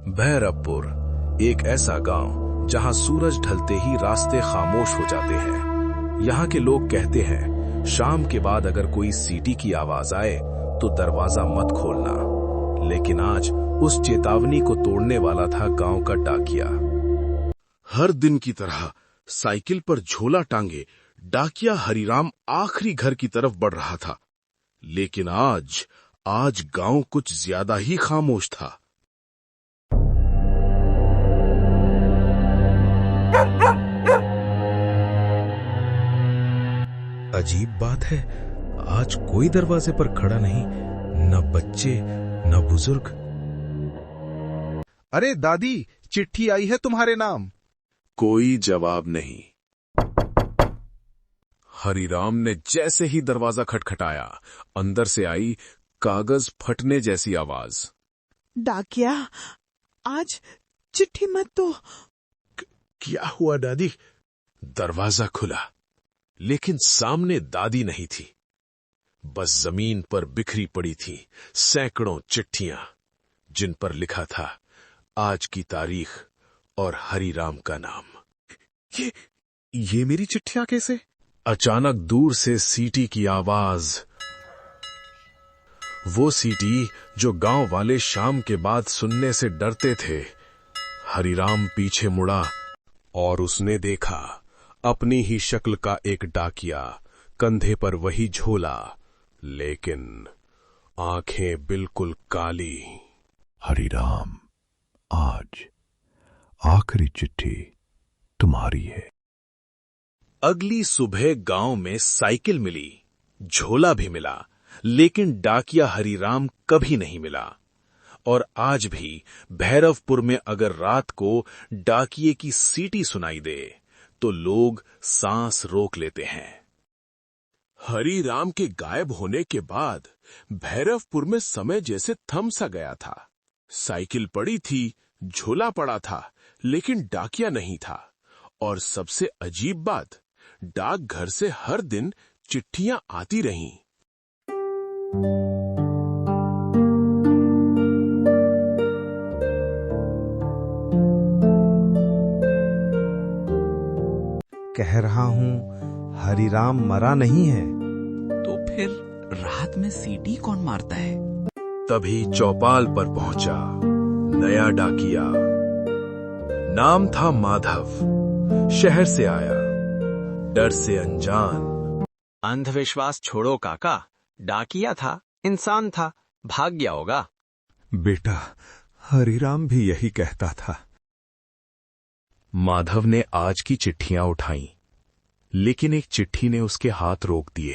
भैरवपुर एक ऐसा गांव जहां सूरज ढलते ही रास्ते खामोश हो जाते हैं। यहाँ के लोग कहते हैं शाम के बाद अगर कोई सीटी की आवाज आए तो दरवाजा मत खोलना। लेकिन आज उस चेतावनी को तोड़ने वाला था गांव का डाकिया। हर दिन की तरह साइकिल पर झोला टांगे डाकिया हरिराम आखिरी घर की तरफ बढ़ रहा था। लेकिन आज गांव कुछ ज्यादा ही खामोश था। अजीब बात है, आज कोई दरवाजे पर खड़ा नहीं, न बच्चे न बुजुर्ग। अरे दादी, चिट्ठी आई है तुम्हारे नाम। कोई जवाब नहीं। हरिराम ने जैसे ही दरवाजा खटखटाया, अंदर से आई कागज फटने जैसी आवाज। डाकिया, आज चिट्ठी मत दो। क्या हुआ दादी? दरवाजा खुला, लेकिन सामने दादी नहीं थी। बस जमीन पर बिखरी पड़ी थी सैकड़ों चिट्ठियां, जिन पर लिखा था आज की तारीख और हरिराम का नाम। ये मेरी चिट्ठियां कैसे? अचानक दूर से सीटी की आवाज, वो सीटी जो गांव वाले शाम के बाद सुनने से डरते थे। हरिराम पीछे मुड़ा और उसने देखा अपनी ही शक्ल का एक डाकिया, कंधे पर वही झोला, लेकिन आंखें बिल्कुल काली। हरिराम, आज आखिरी चिट्ठी तुम्हारी है। अगली सुबह गांव में साइकिल मिली, झोला भी मिला, लेकिन डाकिया हरिराम कभी नहीं मिला। और आज भी भैरवपुर में अगर रात को डाकिये की सीटी सुनाई दे तो लोग सांस रोक लेते हैं। हरिराम के गायब होने के बाद भैरवपुर में समय जैसे थम सा गया था। साइकिल पड़ी थी, झोला पड़ा था, लेकिन डाकिया नहीं था। और सबसे अजीब बात, डाकघर से हर दिन चिट्ठियां आती रहीं। कह रहा हूं हरिराम मरा नहीं है। तो फिर रात में सीटी कौन मारता है? तभी चौपाल पर पहुंचा नया डाकिया। नाम था माधव, शहर से आया, डर से अनजान। अंधविश्वास छोड़ो काका, डाकिया था, इंसान था, भाग गया होगा। बेटा, हरिराम भी यही कहता था। माधव ने आज की चिट्ठियां उठाई, लेकिन एक चिट्ठी ने उसके हाथ रोक दिए।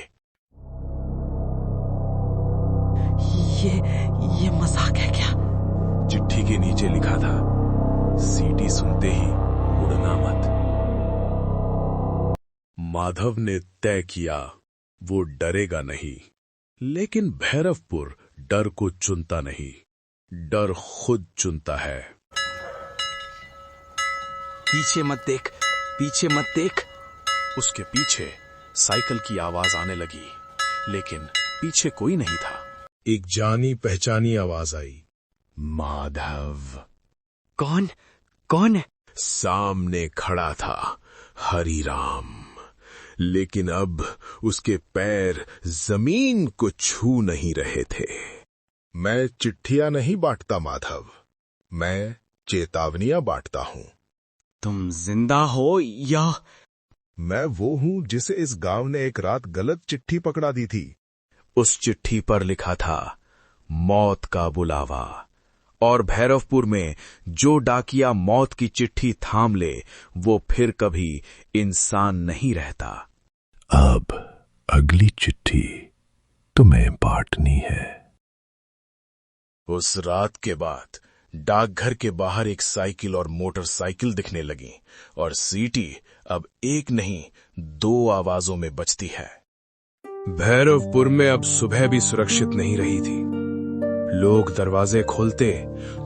ये मजाक है क्या? चिट्ठी के नीचे लिखा था, सीटी सुनते ही उड़ना मत। माधव ने तय किया वो डरेगा नहीं, लेकिन भैरवपुर डर को चुनता नहीं, डर खुद चुनता है। पीछे मत देख, पीछे मत देख। उसके पीछे साइकिल की आवाज आने लगी, लेकिन पीछे कोई नहीं था। एक जानी पहचानी आवाज आई, माधव। कौन कौन है? सामने खड़ा था हरिराम, लेकिन अब उसके पैर जमीन को छू नहीं रहे थे। मैं चिट्ठियां नहीं बांटता माधव, मैं चेतावनियां बांटता हूं। तुम जिंदा हो या? मैं वो हूं जिसे इस गांव ने एक रात गलत चिट्ठी पकड़ा दी थी। उस चिट्ठी पर लिखा था मौत का बुलावा। और भैरवपुर में जो डाकिया मौत की चिट्ठी थाम ले, वो फिर कभी इंसान नहीं रहता। अब अगली चिट्ठी तुम्हें बांटनी है। उस रात के बाद डाकघर के बाहर एक साइकिल और मोटरसाइकिल दिखने लगी, और सीटी अब एक नहीं 2 आवाजों में बजती है। भैरवपुर में अब सुबह भी सुरक्षित नहीं रही थी। लोग दरवाजे खोलते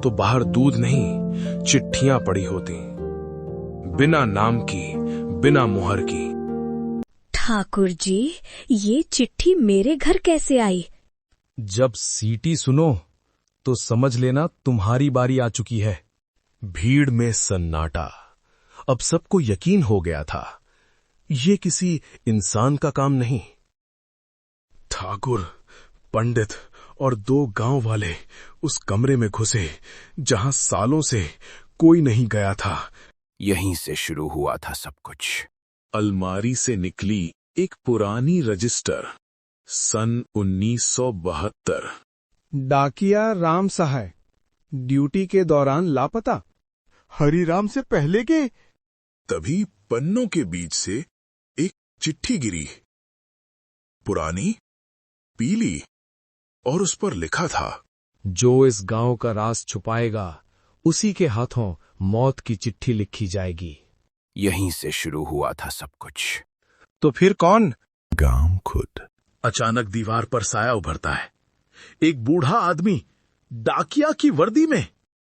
तो बाहर दूध नहीं, चिट्ठियां पड़ी होती, बिना नाम की, बिना मुहर की। ठाकुर जी, ये चिट्ठी मेरे घर कैसे आई? जब सीटी सुनो तो समझ लेना तुम्हारी बारी आ चुकी है। भीड़ में सन्नाटा। अब सबको यकीन हो गया था, ये किसी इंसान का काम नहीं। ठाकुर, पंडित और 2 गांव वाले उस कमरे में घुसे जहां सालों से कोई नहीं गया था। यहीं से शुरू हुआ था सब कुछ। अलमारी से निकली एक पुरानी रजिस्टर, सन 1972। डाकिया राम सहाय ड्यूटी के दौरान लापता। हरिराम से पहले के। तभी पन्नों के बीच से एक चिट्ठी गिरी, पुरानी, पीली, और उस पर लिखा था, जो इस गांव का राज छुपाएगा उसी के हाथों मौत की चिट्ठी लिखी जाएगी। यहीं से शुरू हुआ था सब कुछ। तो फिर कौन? गांव खुद। अचानक दीवार पर साया उभरता है। एक बूढ़ा आदमी डाकिया की वर्दी में।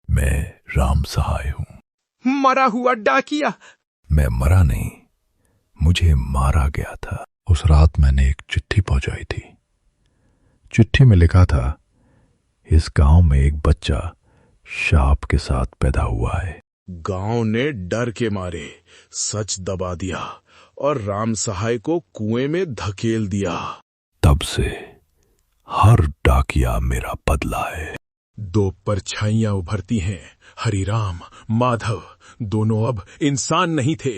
मैं राम सहाय हूं। मरा हुआ डाकिया। मैं मरा नहीं, मुझे मारा गया था। उस रात मैंने एक चिट्ठी पहुंचाई थी। चिट्ठी में लिखा था, इस गांव में एक बच्चा शाप के साथ पैदा हुआ है। गांव ने डर के मारे सच दबा दिया और राम सहाय को कुएं में धकेल दिया। तब से हर डाकिया मेरा बदला है। 2 परछाइयां उभरती हैं। हरिराम, माधव दोनों अब इंसान नहीं थे।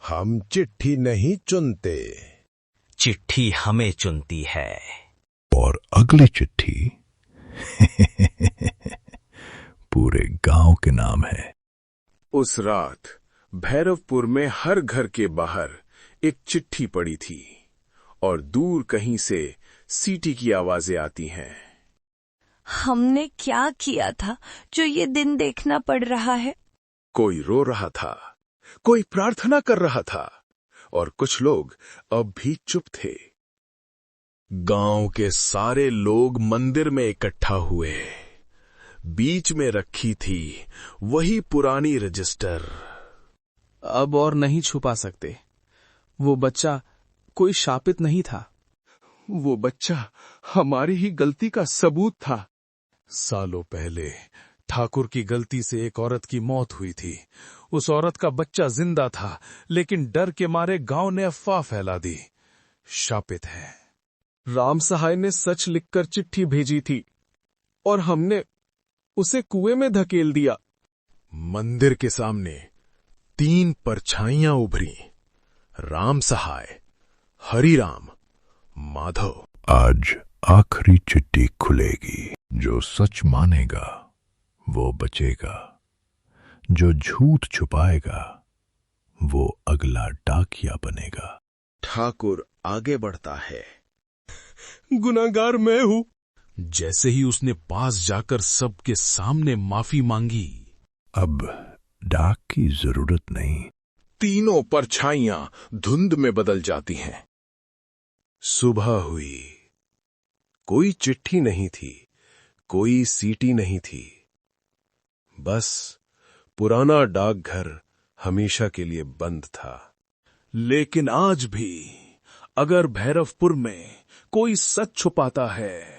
हम चिट्ठी नहीं चुनते, चिट्ठी हमें चुनती है। और अगली चिट्ठी पूरे गांव के नाम है। उस रात भैरवपुर में हर घर के बाहर एक चिट्ठी पड़ी थी और दूर कहीं से सीटी की आवाजें आती हैं। हमने क्या किया था जो ये दिन देखना पड़ रहा है? कोई रो रहा था, कोई प्रार्थना कर रहा था, और कुछ लोग अब भी चुप थे। गांव के सारे लोग मंदिर में इकट्ठा हुए। बीच में रखी थी वही पुरानी रजिस्टर। अब और नहीं छुपा सकते। वो बच्चा कोई शापित नहीं था। वो बच्चा हमारी ही गलती का सबूत था। सालों पहले ठाकुर की गलती से एक औरत की मौत हुई थी। उस औरत का बच्चा जिंदा था, लेकिन डर के मारे गांव ने अफवाह फैला दी, शापित है। राम सहाय ने सच लिखकर चिट्ठी भेजी थी और हमने उसे कुएं में धकेल दिया। मंदिर के सामने 3 परछाइयां उभरी, राम सहाय, हरिराम, माधव। आज आखिरी चिट्ठी खुलेगी। जो सच मानेगा वो बचेगा, जो झूठ छुपाएगा वो अगला डाकिया बनेगा। ठाकुर आगे बढ़ता है। गुनाहगार मैं हूं। जैसे ही उसने पास जाकर सबके सामने माफी मांगी, अब डाक की जरूरत नहीं। तीनों परछाइयां धुंध में बदल जाती हैं। सुबह हुई। कोई चिट्ठी नहीं थी, कोई सीटी नहीं थी। बस पुराना डाकघर हमेशा के लिए बंद था। लेकिन आज भी अगर भैरवपुर में कोई सच छुपाता है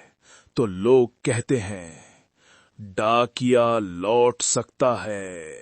तो लोग कहते हैं, डाकिया लौट सकता है।